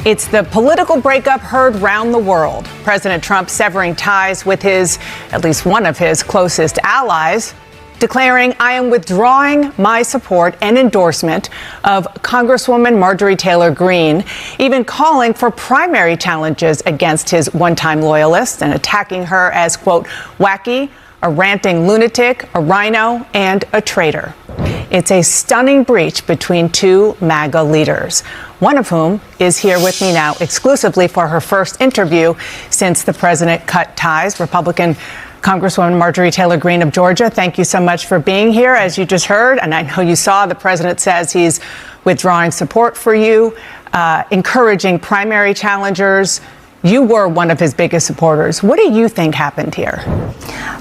It's the political breakup heard round the world. President Trump severing ties with at least one of his closest allies, declaring, "I am withdrawing my support and endorsement of Congresswoman Marjorie Taylor Greene," even calling for primary challenges against his one-time loyalists and attacking her as, quote, wacky, a ranting lunatic, a rhino, and a traitor. It's a stunning breach between two MAGA leaders, one of whom is here with me now exclusively for her first interview since the president cut ties. Republican Congresswoman Marjorie Taylor Greene of Georgia, thank you so much for being here. As you just heard, and I know you saw, the president says he's withdrawing support for you, encouraging primary challengers. You were one of his biggest supporters. What do you think happened here?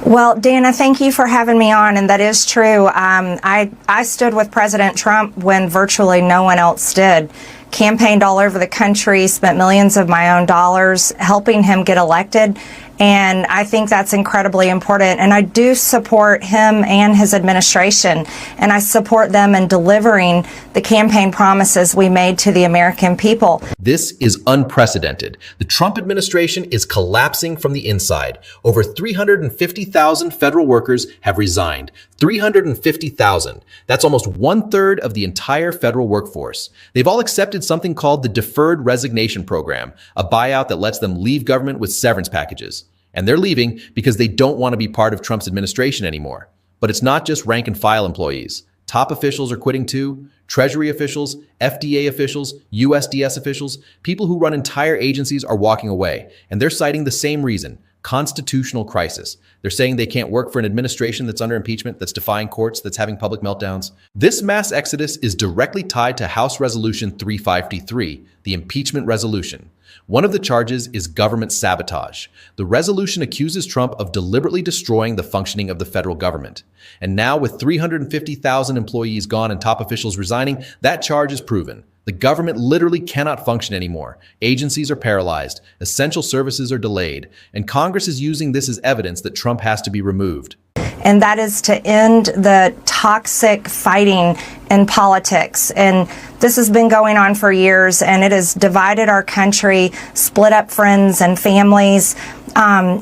Well, Dana, thank you for having me on, and that is true. I stood with President Trump when virtually no one else did. Campaigned all over the country, spent millions of my own dollars helping him get elected. And I think that's incredibly important. And I do support him and his administration. And I support them in delivering the campaign promises we made to the American people. This is unprecedented. The Trump administration is collapsing from the inside. Over 350,000 federal workers have resigned. 350,000. That's almost 1/3 of the entire federal workforce. They've all accepted something called the Deferred Resignation Program, a buyout that lets them leave government with severance packages. And they're leaving because they don't want to be part of Trump's administration anymore. But it's not just rank and file employees. Top officials are quitting too. Treasury officials, FDA officials, USDS officials, people who run entire agencies are walking away. And they're citing the same reason: constitutional crisis. They're saying they can't work for an administration that's under impeachment, that's defying courts, that's having public meltdowns. This mass exodus is directly tied to House Resolution 353, the impeachment resolution. One of the charges is government sabotage. The resolution accuses Trump of deliberately destroying the functioning of the federal government. And now, with 350,000 employees gone and top officials resigning, that charge is proven. The government literally cannot function anymore. Agencies are paralyzed, essential services are delayed, and Congress is using this as evidence that Trump has to be removed. And that is to end the toxic fighting in politics. And this has been going on for years, and it has divided our country, split up friends and families,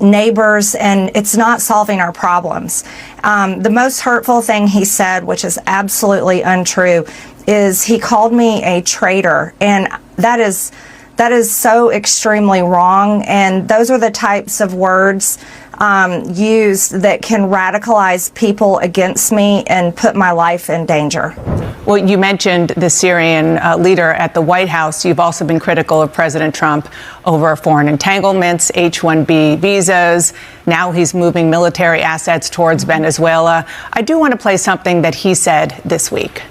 neighbors, and it's not solving our problems. The most hurtful thing he said, which is absolutely untrue, is he called me a traitor. And that is so extremely wrong. And those are the types of words used that can radicalize people against me and put my life in danger. Well, you mentioned the Syrian leader at the White House. You've also been critical of President Trump over foreign entanglements, H-1B visas. Now he's moving military assets towards Venezuela. I do want to play something that he said this week.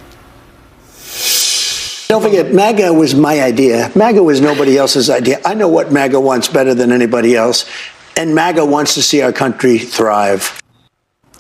Don't forget, MAGA was my idea. MAGA was nobody else's idea. I know what MAGA wants better than anybody else. And MAGA wants to see our country thrive.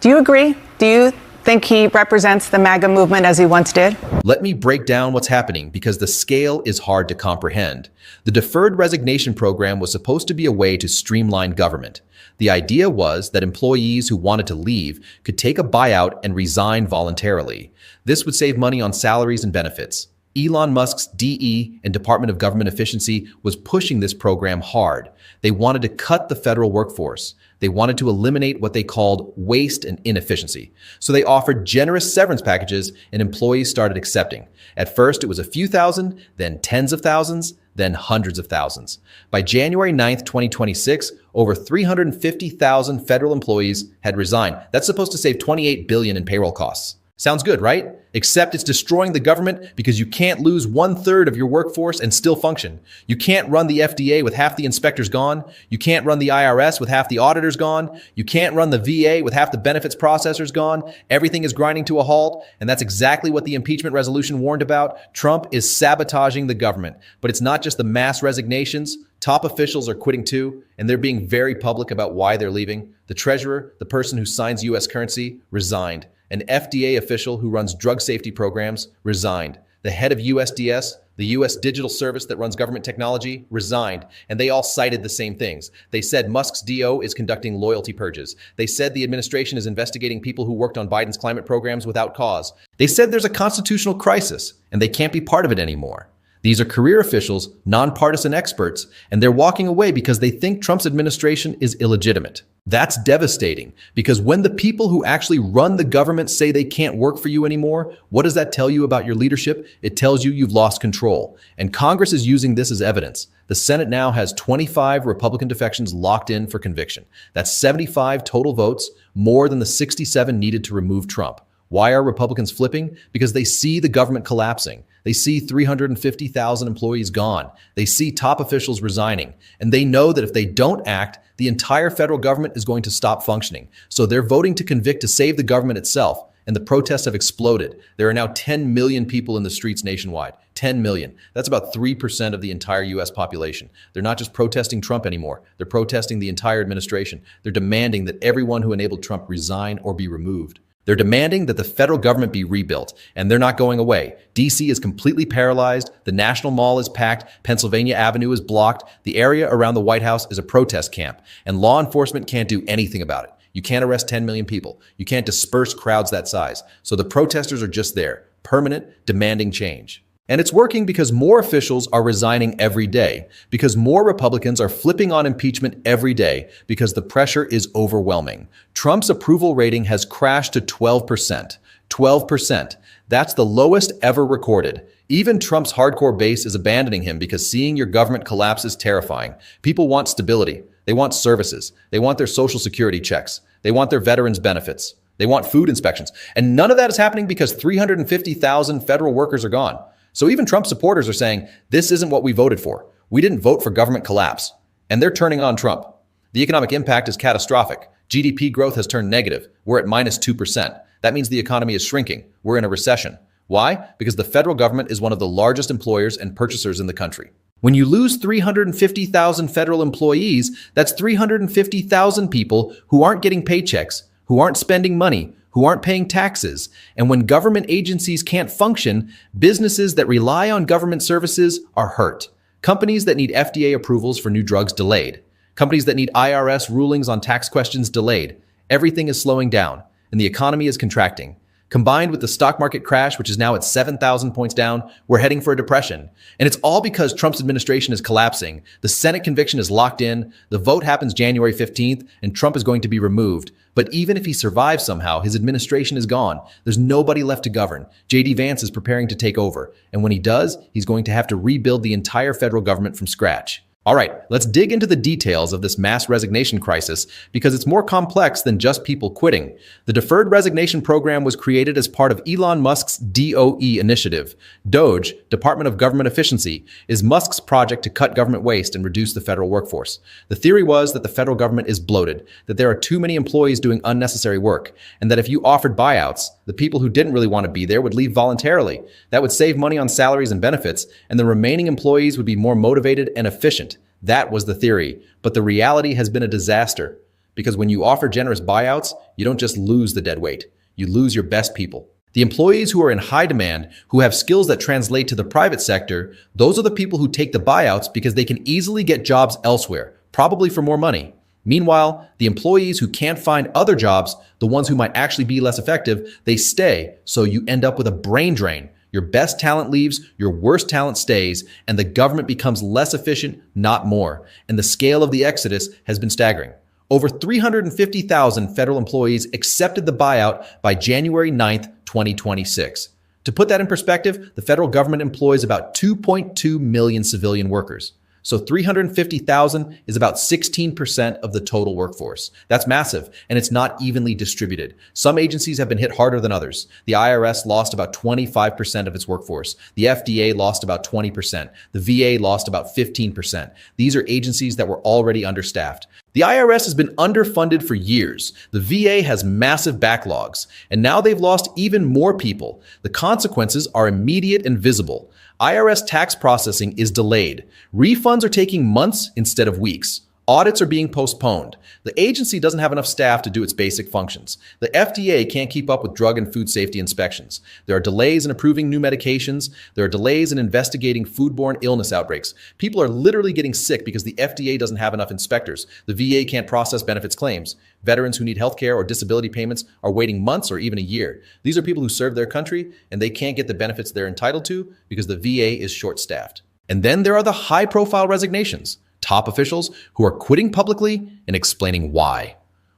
Do you agree? Do you think he represents the MAGA movement as he once did? Let me break down what's happening because the scale is hard to comprehend. The Deferred Resignation Program was supposed to be a way to streamline government. The idea was that employees who wanted to leave could take a buyout and resign voluntarily. This would save money on salaries and benefits. Elon Musk's DE and Department of Government Efficiency was pushing this program hard. They wanted to cut the federal workforce. They wanted to eliminate what they called waste and inefficiency. So they offered generous severance packages and employees started accepting. At first, it was a few thousand, then tens of thousands, then hundreds of thousands. By January 9th, 2026, over 350,000 federal employees had resigned. That's supposed to save $28 billion in payroll costs. Sounds good, right? Except it's destroying the government because you can't lose 1/3 of your workforce and still function. You can't run the FDA with half the inspectors gone. You can't run the IRS with half the auditors gone. You can't run the VA with half the benefits processors gone. Everything is grinding to a halt, and that's exactly what the impeachment resolution warned about. Trump is sabotaging the government. But it's not just the mass resignations. Top officials are quitting too, and they're being very public about why they're leaving. The treasurer, the person who signs U.S. currency, resigned. An FDA official who runs drug safety programs resigned. The head of USDS, the U.S. digital service that runs government technology, resigned. And they all cited the same things. They said Musk's DO is conducting loyalty purges. They said the administration is investigating people who worked on Biden's climate programs without cause. They said there's a constitutional crisis and they can't be part of it anymore. These are career officials, nonpartisan experts, and they're walking away because they think Trump's administration is illegitimate. That's devastating, because when the people who actually run the government say they can't work for you anymore, what does that tell you about your leadership? It tells you you've lost control. And Congress is using this as evidence. The Senate now has 25 Republican defections locked in for conviction. That's 75 total votes, more than the 67 needed to remove Trump. Why are Republicans flipping? Because they see the government collapsing. They see 350,000 employees gone. They see top officials resigning. And they know that if they don't act, the entire federal government is going to stop functioning. So they're voting to convict to save the government itself. And the protests have exploded. There are now 10 million people in the streets nationwide. 10 million. That's about 3% of the entire U.S. population. They're not just protesting Trump anymore. They're protesting the entire administration. They're demanding that everyone who enabled Trump resign or be removed. They're demanding that the federal government be rebuilt, and they're not going away. D.C. is completely paralyzed. The National Mall is packed. Pennsylvania Avenue is blocked. The area around the White House is a protest camp, and law enforcement can't do anything about it. You can't arrest 10 million people. You can't disperse crowds that size. So the protesters are just there, permanent, demanding change. And it's working because more officials are resigning every day, because more Republicans are flipping on impeachment every day, because the pressure is overwhelming. Trump's approval rating has crashed to 12%. 12%. That's the lowest ever recorded. Even Trump's hardcore base is abandoning him because seeing your government collapse is terrifying. People want stability. They want services. They want their Social Security checks. They want their veterans' benefits. They want food inspections. And none of that is happening because 350,000 federal workers are gone. So even Trump supporters are saying, this isn't what we voted for. We didn't vote for government collapse. And they're turning on Trump. The economic impact is catastrophic. GDP growth has turned negative. We're at minus 2%. That means the economy is shrinking. We're in a recession. Why? Because the federal government is one of the largest employers and purchasers in the country. When you lose 350,000 federal employees, that's 350,000 people who aren't getting paychecks, who aren't spending money, who aren't paying taxes. And when government agencies can't function, businesses that rely on government services are hurt. Companies that need FDA approvals for new drugs delayed. Companies that need IRS rulings on tax questions delayed. Everything is slowing down, and the economy is contracting. Combined with the stock market crash, which is now at 7,000 points down, we're heading for a depression. And it's all because Trump's administration is collapsing. The Senate conviction is locked in. The vote happens January 15th, and Trump is going to be removed. But even if he survives somehow, his administration is gone. There's nobody left to govern. J.D. Vance is preparing to take over. And when he does, he's going to have to rebuild the entire federal government from scratch. All right, let's dig into the details of this mass resignation crisis because it's more complex than just people quitting. The Deferred Resignation Program was created as part of Elon Musk's DOE initiative. DOGE, Department of Government Efficiency, is Musk's project to cut government waste and reduce the federal workforce. The theory was that the federal government is bloated, that there are too many employees doing unnecessary work, and that if you offered buyouts, the people who didn't really want to be there would leave voluntarily. That would save money on salaries and benefits, and the remaining employees would be more motivated and efficient. That was the theory, but the reality has been a disaster. Because when you offer generous buyouts, you don't just lose the dead weight, you lose your best people. The employees who are in high demand, who have skills that translate to the private sector, those are the people who take the buyouts because they can easily get jobs elsewhere, probably for more money. Meanwhile, the employees who can't find other jobs, the ones who might actually be less effective, they stay, so you end up with a brain drain. Your best talent leaves, your worst talent stays, and the government becomes less efficient, not more. And the scale of the exodus has been staggering. Over 350,000 federal employees accepted the buyout by January 9th, 2026. To put that in perspective, the federal government employs about 2.2 million civilian workers. So 350,000 is about 16% of the total workforce. That's massive, and it's not evenly distributed. Some agencies have been hit harder than others. The IRS lost about 25% of its workforce. The FDA lost about 20%. The VA lost about 15%. These are agencies that were already understaffed. The IRS has been underfunded for years. The VA has massive backlogs, and now they've lost even more people. The consequences are immediate and visible. IRS tax processing is delayed. Refunds are taking months instead of weeks. Audits are being postponed. The agency doesn't have enough staff to do its basic functions. The FDA can't keep up with drug and food safety inspections. There are delays in approving new medications. There are delays in investigating foodborne illness outbreaks. People are literally getting sick because the FDA doesn't have enough inspectors. The VA can't process benefits claims. Veterans who need health care or disability payments are waiting months or even a year. These are people who serve their country and they can't get the benefits they're entitled to because the VA is short-staffed. And then there are the high-profile resignations. Top officials who are quitting publicly and explaining why.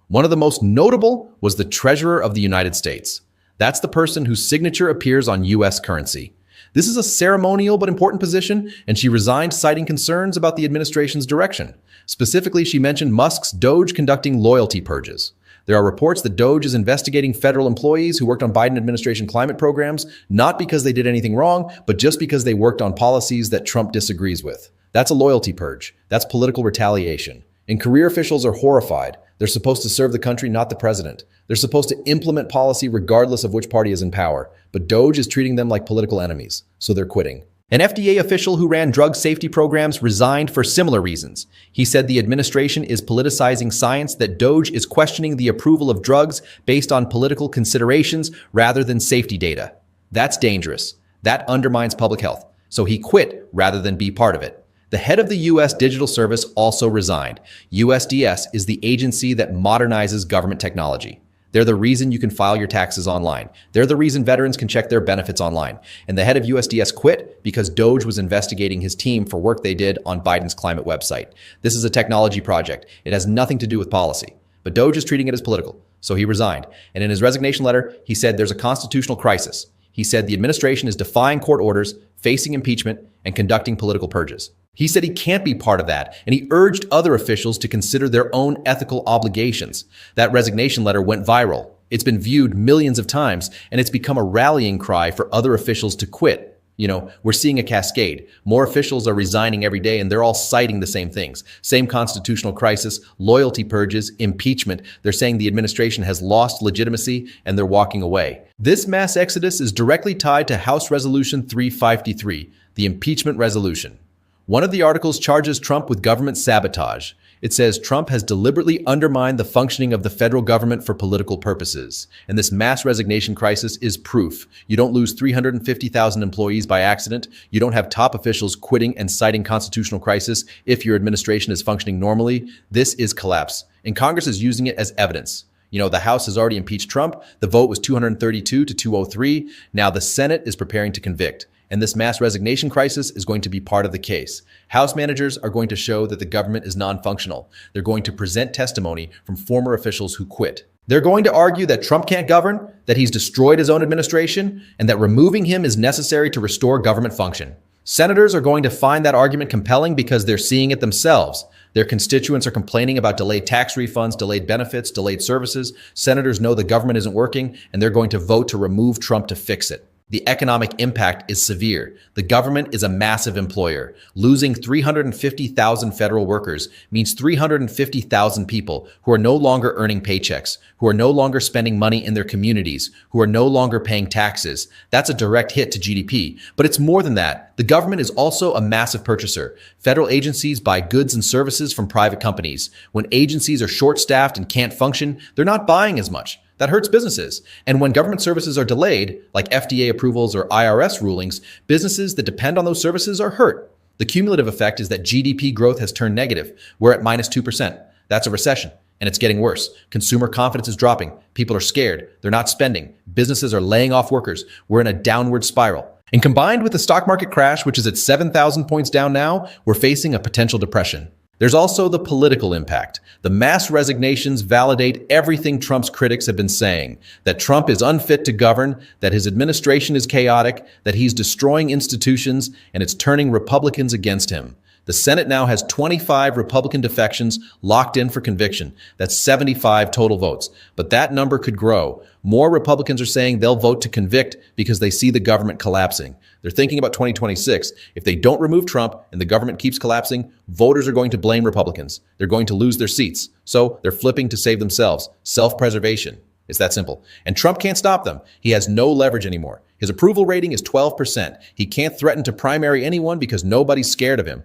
One of the most notable was the Treasurer of the United States. That's the person whose signature appears on U.S. currency. This is a ceremonial but important position, and she resigned citing concerns about the administration's direction. Specifically, she mentioned Musk's Doge conducting loyalty purges. There are reports that Doge is investigating federal employees who worked on Biden administration climate programs, not because they did anything wrong, but just because they worked on policies that Trump disagrees with. That's a loyalty purge. That's political retaliation. And career officials are horrified. They're supposed to serve the country, not the president. They're supposed to implement policy regardless of which party is in power. But Doge is treating them like political enemies, so they're quitting. An FDA official who ran drug safety programs resigned for similar reasons. He said the administration is politicizing science, that Doge is questioning the approval of drugs based on political considerations rather than safety data. That's dangerous. That undermines public health. So he quit rather than be part of it. The head of the U.S. Digital Service also resigned. USDS is the agency that modernizes government technology. They're the reason you can file your taxes online. They're the reason veterans can check their benefits online. And the head of USDS quit because Doge was investigating his team for work they did on Biden's climate website. This is a technology project. It has nothing to do with policy. But Doge is treating it as political, so he resigned. And in his resignation letter, he said there's a constitutional crisis. He said the administration is defying court orders, facing impeachment, and conducting political purges. He said he can't be part of that, and he urged other officials to consider their own ethical obligations. That resignation letter went viral. It's been viewed millions of times, and it's become a rallying cry for other officials to quit. We're seeing a cascade. More officials are resigning every day, and they're all citing the same things. Same constitutional crisis, loyalty purges, impeachment. They're saying the administration has lost legitimacy, and they're walking away. This mass exodus is directly tied to House Resolution 353, the impeachment resolution. One of the articles charges Trump with government sabotage. It says Trump has deliberately undermined the functioning of the federal government for political purposes. And this mass resignation crisis is proof. You don't lose 350,000 employees by accident. You don't have top officials quitting and citing constitutional crisis if your administration is functioning normally. This is collapse. And Congress is using it as evidence. The House has already impeached Trump. The vote was 232 to 203. Now the Senate is preparing to convict. And this mass resignation crisis is going to be part of the case. House managers are going to show that the government is non-functional. They're going to present testimony from former officials who quit. They're going to argue that Trump can't govern, that he's destroyed his own administration, and that removing him is necessary to restore government function. Senators are going to find that argument compelling because they're seeing it themselves. Their constituents are complaining about delayed tax refunds, delayed benefits, delayed services. Senators know the government isn't working, and they're going to vote to remove Trump to fix it. The economic impact is severe. The government is a massive employer. Losing 350,000 federal workers means 350,000 people who are no longer earning paychecks, who are no longer spending money in their communities, who are no longer paying taxes. That's a direct hit to GDP. But it's more than that. The government is also a massive purchaser. Federal agencies buy goods and services from private companies. When agencies are short-staffed and can't function, they're not buying as much. That hurts businesses. And when government services are delayed, like FDA approvals or IRS rulings, businesses that depend on those services are hurt. The cumulative effect is that GDP growth has turned negative. We're at minus 2%. That's a recession, and it's getting worse. Consumer confidence is dropping. People are scared. They're not spending. Businesses are laying off workers. We're in a downward spiral. And combined with the stock market crash, which is at 7,000 points down now, we're facing a potential depression. There's also the political impact. The mass resignations validate everything Trump's critics have been saying, that Trump is unfit to govern, that his administration is chaotic, that he's destroying institutions, and it's turning Republicans against him. The Senate now has 25 Republican defections locked in for conviction. That's 75 total votes. But that number could grow. More Republicans are saying they'll vote to convict because they see the government collapsing. They're thinking about 2026. If they don't remove Trump and the government keeps collapsing, voters are going to blame Republicans. They're going to lose their seats. So they're flipping to save themselves. Self-preservation. It's that simple. And Trump can't stop them. He has no leverage anymore. His approval rating is 12%. He can't threaten to primary anyone because nobody's scared of him.